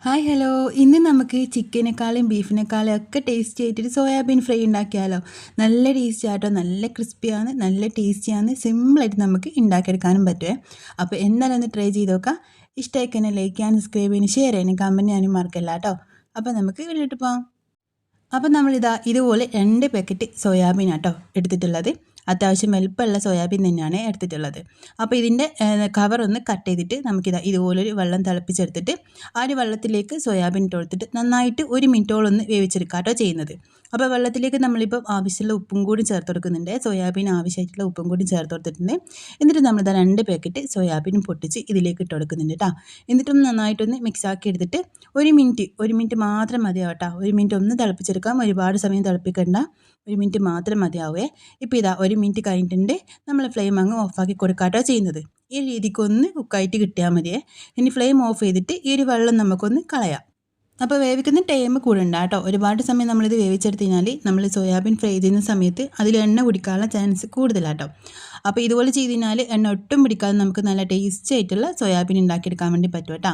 Hi hello. ഇന്ന് നമുക്ക് ചിക്കനേക്കാളും ബീഫിനേക്കാളും ഒക്കെ ടേസ്റ്റി ആയിട്ടൊരു സോയാബീൻ ഫ്രൈ ഉണ്ടാക്കിയാലോ. നല്ല ടേസ്റ്റി ആട്ടോ, നല്ല ക്രിസ്പിയാണ്, നല്ല ടേസ്റ്റിയാണ്, സിമ്പിളായിട്ട് നമുക്ക് ഉണ്ടാക്കിയെടുക്കാനും പറ്റുമേ. അപ്പോൾ എന്തായാലും ഒന്ന് ട്രൈ ചെയ്ത് നോക്കാം. ഇഷ്ടമായിക്ക് തന്നെ ലൈക്ക് ചെയ്യാനും സബ്സ്ക്രൈബ് ചെയ്യാനും ഷെയർ ചെയ്യാനും കമൻറ്റ് ചെയ്യാനും മറക്കല്ല കേട്ടോ. അപ്പോൾ നമുക്ക് വീട്ടിലോട്ട് പോകാം. അപ്പം നമ്മളിതാ ഇതുപോലെ 2 പാക്കറ്റ് സോയാബീൻ ആട്ടോ എടുത്തിട്ടുള്ളത്. അത്യാവശ്യം വലുപ്പമുള്ള സോയാബീൻ തന്നെയാണ് എടുത്തിട്ടുള്ളത്. അപ്പോൾ ഇതിൻ്റെ കവറൊന്ന് കട്ട് ചെയ്തിട്ട് നമുക്കിതാ ഇതുപോലൊരു വെള്ളം തിളപ്പിച്ചെടുത്തിട്ട് ആ ഒരു വെള്ളത്തിലേക്ക് സോയാബീൻ ഇട്ട് കൊടുത്തിട്ട് നന്നായിട്ട് 1 മിനിറ്റോളം ഒന്ന് വേവിച്ചെടുക്കുക കേട്ടോ ചെയ്യുന്നത്. അപ്പോൾ വെള്ളത്തിലേക്ക് നമ്മളിപ്പോൾ ആവശ്യമുള്ള ഉപ്പും കൂടി ചേർത്ത് കൊടുക്കുന്നുണ്ട്. സോയാബീൻ ആവശ്യമായിട്ടുള്ള ഉപ്പും കൂടി ചേർത്ത് കൊടുത്തിട്ടുണ്ട്. എന്നിട്ട് നമ്മളിതാ 2 പാക്കറ്റ് സോയാബീനും പൊട്ടിച്ച് ഇതിലേക്ക് ഇട്ട് കൊടുക്കുന്നുണ്ട് കേട്ടോ. എന്നിട്ടൊന്ന് നന്നായിട്ടൊന്ന് മിക്സാക്കി എടുത്തിട്ട് 1 മിനിറ്റ് മാത്രം മതിയാവും കേട്ടോ. 1 മിനിറ്റ് ഒന്ന് തിളപ്പിച്ചെടുക്കാം, ഒരുപാട് സമയം തിളപ്പിക്കണ്ട, 1 മിനിറ്റ് മാത്രം മതിയാവേ. ഇപ്പോൾ ഇതാ 1 മിനിറ്റ് കഴിഞ്ഞിട്ടുണ്ട്. നമ്മൾ ഫ്ലെയിം അങ്ങ് ഓഫാക്കി കൊടുക്കാട്ടോ ചെയ്യുന്നത്. ഈ രീതിക്കൊന്ന് കുക്കായിട്ട് കിട്ടിയാൽ മതിയേ. ഇനി ഫ്ലെയിം ഓഫ് ചെയ്തിട്ട് ഈ ഒരു വെള്ളം നമുക്കൊന്ന് കളയാം. അപ്പോൾ വേവിക്കുന്ന ടൈം കൂടണ്ട കേട്ടോ. ഒരുപാട് സമയം നമ്മളിത് വേവിച്ചെടുത്ത് കഴിഞ്ഞാൽ നമ്മൾ സോയാബീൻ ഫ്രൈ ചെയ്യുന്ന സമയത്ത് അതിൽ എണ്ണ കുടിക്കാനുള്ള ചാൻസ് കൂടുതലാട്ടോ. അപ്പോൾ ഇതുപോലെ ചെയ്ത് കഴിഞ്ഞാൽ എണ്ണ ഒട്ടും പിടിക്കാതെ നമുക്ക് നല്ല ടേസ്റ്റി ആയിട്ടുള്ള സോയാബീൻ ഉണ്ടാക്കിയെടുക്കാൻ വേണ്ടി പറ്റും കേട്ടോ.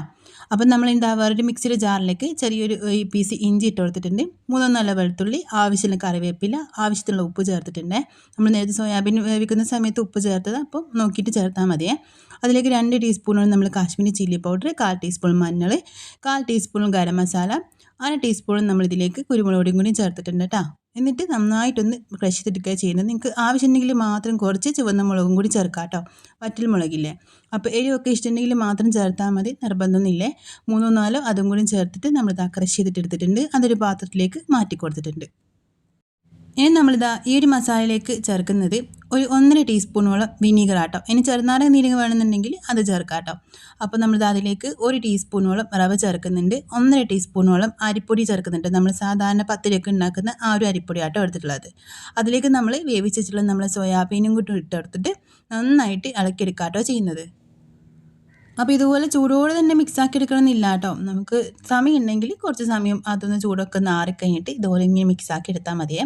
അപ്പം നമ്മൾ എന്താ വേറൊരു മിക്സിയുടെ ജാറിലേക്ക് ചെറിയൊരു പീസ് ഇഞ്ചി ഇട്ട് കൊടുത്തിട്ടുണ്ട്, 3-4 വെളുത്തുള്ളി, ആവശ്യത്തിന് കറിവേപ്പില, ആവശ്യത്തിനുള്ള ഉപ്പ് ചേർത്തിട്ടുണ്ട്. നമ്മൾ നേരത്തെ സോയാബീൻ വേവിക്കുന്ന സമയത്ത് ഉപ്പ് ചേർത്തത്, അപ്പം നോക്കിയിട്ട് ചേർത്താൽ മതിയേ. അതിലേക്ക് 2 ടീസ്പൂണോളം നമ്മൾ കാശ്മീരി ചില്ലി പൗഡർ, 1/4 ടീസ്പൂൺ മഞ്ഞൾ, 1/4 ടീസ്പൂൺ ഗരം മസാല, 1/2 ടീസ്പൂൺ നമ്മളിതിലേക്ക് കുരുമുളക് പൊടിയും കൂടി ചേർത്തിട്ടുണ്ട് കേട്ടോ. എന്നിട്ട് നന്നായിട്ടൊന്ന് ക്രഷ് ചെയ്തെടുക്കുക ചെയ്യുന്നത്. നിങ്ങൾക്ക് ആവശ്യമുണ്ടെങ്കിൽ മാത്രം കുറച്ച് ചുവന്ന മുളകും കൂടി ചേർക്കാം കേട്ടോ, വറ്റൽ മുളകില്ലേ. അപ്പോൾ എരിവൊക്കെ ഇഷ്ടമുണ്ടെങ്കിൽ മാത്രം ചേർത്താൽ മതി, നിർബന്ധമൊന്നുമില്ലേ. 3-4 അതും കൂടി ചേർത്തിട്ട് നമ്മളിതാ ക്രഷ് ചെയ്തിട്ട് എടുത്തിട്ടുണ്ട്. അതൊരു പാത്രത്തിലേക്ക് മാറ്റി കൊടുത്തിട്ടുണ്ട്. ഇനി നമ്മളിതാ ഈ ഒരു മസാലയിലേക്ക് ചേർക്കുന്നത് ഒരു 1.5 ടീസ്പൂണോളം വിനീഗർ ആട്ടോ. ഇനി ചെറുനാരങ്ങ നീര് വേണമെന്നുണ്ടെങ്കിൽ അത് ചേർക്കാം കേട്ടോ. അപ്പോൾ നമ്മളിത് അതിലേക്ക് 1 ടീസ്പൂണോളം റവ ചേർക്കുന്നുണ്ട്, 1.5 ടീസ്പൂണോളം അരിപ്പൊടി ചേർക്കുന്നുണ്ട്. നമ്മൾ സാധാരണ പത്തിരിയൊക്കെ ഉണ്ടാക്കുന്ന ആ ഒരു അരിപ്പൊടി ആട്ടോ എടുത്തിട്ടുള്ളത്. അതിലേക്ക് നമ്മൾ വേവിച്ചിട്ടുള്ള നമ്മൾ സോയാബീനും കൂടി ഇട്ടെടുത്തിട്ട് നന്നായിട്ട് ഇളക്കിയെടുക്കാം കേട്ടോ ചെയ്യുന്നത്. അപ്പോൾ ഇതുപോലെ ചൂടോടെ തന്നെ മിക്സാക്കി എടുക്കണമെന്നില്ല കേട്ടോ. നമുക്ക് സമയം ഉണ്ടെങ്കിൽ കുറച്ച് സമയം അതൊന്ന് ചൂടൊക്കെ ഒന്ന് ആറിക്കഴിഞ്ഞിട്ട് ഇതുപോലെ ഇങ്ങനെ മിക്സാക്കി എടുത്താൽ മതിയേ.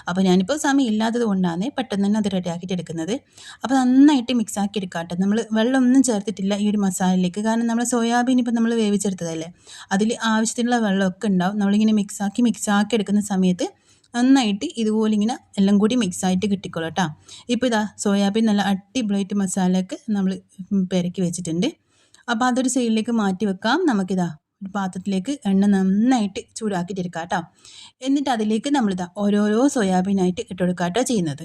അപ്പോൾ ഞാനിപ്പോൾ സമയം ഇല്ലാത്തത് കൊണ്ടാണ് പെട്ടെന്ന് തന്നെ അത് റെഡിയാക്കിയിട്ട് എടുക്കുന്നത്. അപ്പോൾ നന്നായിട്ട് മിക്സാക്കി എടുക്കാം കേട്ടോ. നമ്മൾ വെള്ളമൊന്നും ചേർത്തിട്ടില്ല ഈ ഒരു മസാലയിലേക്ക്, കാരണം നമ്മൾ സോയാബീൻ ഇപ്പോൾ നമ്മൾ വേവിച്ചെടുത്തതല്ലേ, അതിൽ ആവശ്യത്തിനുള്ള വെള്ളമൊക്കെ ഉണ്ടാവും. നമ്മളിങ്ങനെ മിക്സാക്കി എടുക്കുന്ന സമയത്ത് നന്നായിട്ട് ഇതുപോലെ ഇങ്ങനെ എല്ലാം കൂടി മിക്സായിട്ട് കിട്ടിക്കോളൂ കേട്ടോ. ഇപ്പോൾ ഇതാ സോയാബീൻ നല്ല അടിപൊളിയായിട്ട് മസാലയൊക്കെ നമ്മൾ പെരക്കി വെച്ചിട്ടുണ്ട്. അപ്പോൾ അതൊരു സൈഡിലേക്ക് മാറ്റി വെക്കാം. നമുക്കിതാ ഒരു പാത്രത്തിലേക്ക് എണ്ണ നന്നായിട്ട് ചൂടാക്കിയിട്ടെടുക്കാം കേട്ടോ. എന്നിട്ട് അതിലേക്ക് നമ്മളിതാ ഓരോരോ സോയാബീനായിട്ട് ഇട്ട് കൊടുക്കാം കേട്ടോ ചെയ്യുന്നത്.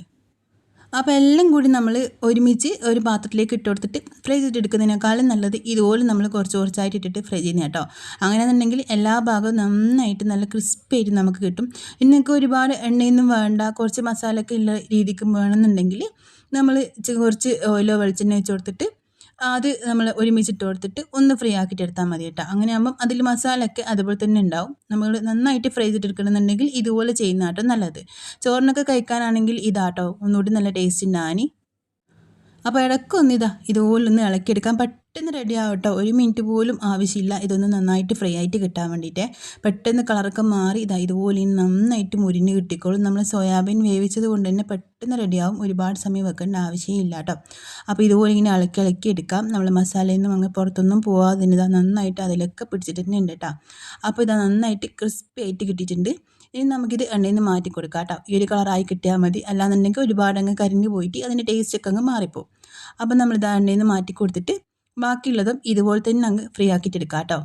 അപ്പോൾ എല്ലാം കൂടി നമ്മൾ ഒരുമിച്ച് ഒരു പാത്രത്തിലേക്ക് ഇട്ട് കൊടുത്തിട്ട് ഫ്രൈ ചെയ്തെടുക്കുന്നതിനേക്കാളും നല്ലത് ഇതുപോലെ നമ്മൾ കുറച്ചായിട്ട് ഇട്ടിട്ട് ഫ്രൈ ചെയ്യുന്ന കേട്ടോ. അങ്ങനെയാണെന്നുണ്ടെങ്കിൽ എല്ലാ ഭാഗവും നന്നായിട്ട് നല്ല ക്രിസ്പി ആയിട്ട് നമുക്ക് കിട്ടും. ഇന്നൊക്കെ ഒരുപാട് എണ്ണയൊന്നും വേണ്ട, കുറച്ച് മസാലയൊക്കെ ഉള്ള രീതിക്കും വേണമെന്നുണ്ടെങ്കിൽ നമ്മൾ കുറച്ച് ഓയിലോ വെളിച്ചെണ്ണ വെച്ച് കൊടുത്തിട്ട് അത് നമ്മൾ ഒരുമിച്ചിട്ട് കൊടുത്തിട്ട് ഒന്ന് ഫ്രൈ ആക്കിയിട്ട് എടുത്താൽ മതി കേട്ടോ. അങ്ങനെ ആകുമ്പം അതിൽ മസാലയൊക്കെ അതുപോലെ തന്നെ ഉണ്ടാവും. നമ്മൾ നന്നായിട്ട് ഫ്രൈ ചെയ്തെടുക്കണമെന്നുണ്ടെങ്കിൽ ഇതുപോലെ ചെയ്യുന്ന കേട്ടോ നല്ലത്. ചോറിനൊക്കെ കഴിക്കാനാണെങ്കിൽ ഇതാട്ടോ ഒന്നുകൂടി നല്ല ടേസ്റ്റ് ഉണ്ടാകാൻ. അപ്പോൾ ഇടയ്ക്കൊന്ന് ഇതുപോലൊന്ന് ഇളക്കിയെടുക്കാൻ പെട്ടെന്ന് റെഡി ആവട്ടോ. 1 മിനിറ്റ് പോലും ആവശ്യമില്ല ഇതൊന്ന് നന്നായിട്ട് ഫ്രൈ ആയിട്ട് കിട്ടാൻ വേണ്ടിയിട്ട്. പെട്ടെന്ന് കളറൊക്കെ മാറി ഇതുപോലെ നന്നായിട്ട് മുരിഞ്ഞ് കിട്ടിക്കോളും. നമ്മൾ സോയാബീൻ വേവിച്ചത് കൊണ്ട് തന്നെ പെട്ടെന്ന് റെഡിയാവും, ഒരുപാട് സമയം വെക്കേണ്ട ആവശ്യമില്ല കേട്ടോ. അപ്പോൾ ഇതുപോലെ ഇങ്ങനെ ഇളക്കി എടുക്കാം. നമ്മൾ മസാലയിൽ നിന്നും അങ്ങ് പുറത്തൊന്നും പോകാതെ നന്നായിട്ട് അതിലൊക്കെ പിടിച്ചിട്ട് തന്നെ ഉണ്ട് കേട്ടോ. അപ്പോൾ നന്നായിട്ട് ക്രിസ്പി ആയിട്ട് കിട്ടിയിട്ടുണ്ട്. ഇനി നമുക്കിത് എണ്ണയിൽ നിന്ന് മാറ്റി കൊടുക്കാം കേട്ടോ. ഈ ഒരു കളറായി കിട്ടിയാൽ മതി, അല്ലാന്നുണ്ടെങ്കിൽ ഒരുപാട് അങ്ങ് കരിഞ്ഞ് പോയിട്ട് അതിൻ്റെ ടേസ്റ്റൊക്കെ അങ്ങ് മാറിപ്പോവും. അപ്പം നമ്മൾ എണ്ണയിൽ നിന്ന് മാറ്റി കൊടുത്തിട്ട് ബാക്കിയുള്ളതും ഇതുപോലെ തന്നെ അങ്ങ് ഫ്രീ ആക്കിയിട്ട് എടുക്കാം കേട്ടോ.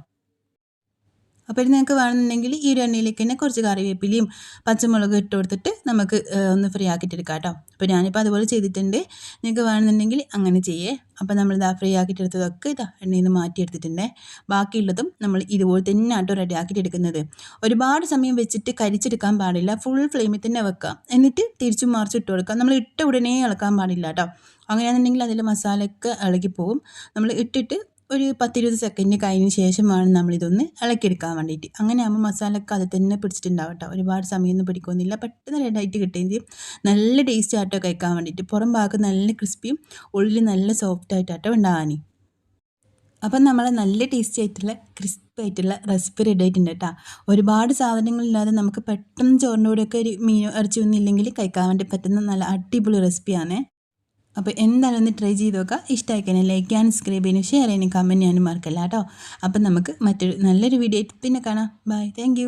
അപ്പോൾ ഇത് നിങ്ങൾക്ക് വേണമെന്നുണ്ടെങ്കിൽ ഈ ഒരു എണ്ണയിലേക്ക് തന്നെ കുറച്ച് കറിവേപ്പിലയും പച്ചമുളകും ഇട്ട് കൊടുത്തിട്ട് നമുക്ക് ഒന്ന് ഫ്രീ ആക്കിയിട്ട് എടുക്കാം കേട്ടോ. അപ്പോൾ ഞാനിപ്പോൾ അതുപോലെ ചെയ്തിട്ടുണ്ട്, നിങ്ങൾക്ക് വേണമെന്നുണ്ടെങ്കിൽ അങ്ങനെ ചെയ്യേ. അപ്പോൾ നമ്മൾ ഫ്രീ ആക്കിയിട്ട് എടുത്തതൊക്കെ എണ്ണയിൽ നിന്ന് മാറ്റിയെടുത്തിട്ടുണ്ട്. ബാക്കിയുള്ളതും നമ്മൾ ഇതുപോലെ തന്നെ ആട്ടോ റെഡി ആക്കിയിട്ട് എടുക്കുന്നത്. ഒരുപാട് സമയം വെച്ചിട്ട് കരിച്ചെടുക്കാൻ പാടില്ല, ഫുൾ ഫ്ലെയിമിൽ തന്നെ വെക്കാം. എന്നിട്ട് തിരിച്ചും മറിച്ച് ഇട്ട് കൊടുക്കാം. നമ്മൾ ഇട്ട ഉടനെ ഇളക്കാൻ പാടില്ല കേട്ടോ. അങ്ങനെയാണെന്നുണ്ടെങ്കിൽ അതിൽ മസാലയൊക്കെ ഇളകിപ്പോവും. നമ്മൾ ഇട്ടിട്ട് ഒരു 10-20 സെക്കൻഡ് കഴിഞ്ഞ ശേഷമാണ് നമ്മളിതൊന്ന് ഇളക്കിയെടുക്കാൻ വേണ്ടിയിട്ട്. അങ്ങനെ ആകുമ്പോൾ മസാലയൊക്കെ അത് തന്നെ പിടിച്ചിട്ടുണ്ടാവും കേട്ടോ. ഒരുപാട് സമയമൊന്നും പിടിക്കൊന്നുമില്ല, പെട്ടെന്ന് റെഡിയായിട്ട് കിട്ടുകയും ചെയ്യും. നല്ല ടേസ്റ്റ് ആട്ടോ കഴിക്കാൻ വേണ്ടിയിട്ട്. പുറം ഭാഗം നല്ല ക്രിസ്പിയും ഉള്ളിൽ നല്ല സോഫ്റ്റ് ആയിട്ടാട്ടോ ഉണ്ടാകാൻ. അപ്പം നമ്മൾ നല്ല ടേസ്റ്റി ആയിട്ടുള്ള ക്രിസ്പി ആയിട്ടുള്ള റെസിപ്പി റെഡി ആയിട്ടുണ്ട് കേട്ടോ. ഒരുപാട് സാധനങ്ങളില്ലാതെ നമുക്ക് പെട്ടെന്ന് ചോറിൻ്റെ കൂടെയൊക്കെ ഒരു മീനോ ഇറച്ചിയൊന്നും ഇല്ലെങ്കിൽ കഴിക്കാൻ വേണ്ടി പറ്റുന്ന നല്ല അടിപൊളി റെസിപ്പിയാണ്. അപ്പോൾ എന്തായാലും ഒന്ന് ട്രൈ ചെയ്ത് നോക്കുക. ഇഷ്ടമായിക്കഴിഞ്ഞാൽ ലൈക്ക് ചെയ്യാനും സബ്സ്ക്രൈബ് ചെയ്യാനും ഷെയർ ചെയ്യാനും കമൻറ്റ് ചെയ്യാനും മറക്കല്ല കേട്ടോ. അപ്പം നമുക്ക് മറ്റൊരു നല്ലൊരു വീഡിയോ ആയിട്ട് പിന്നെ കാണാം. ബൈ. താങ്ക്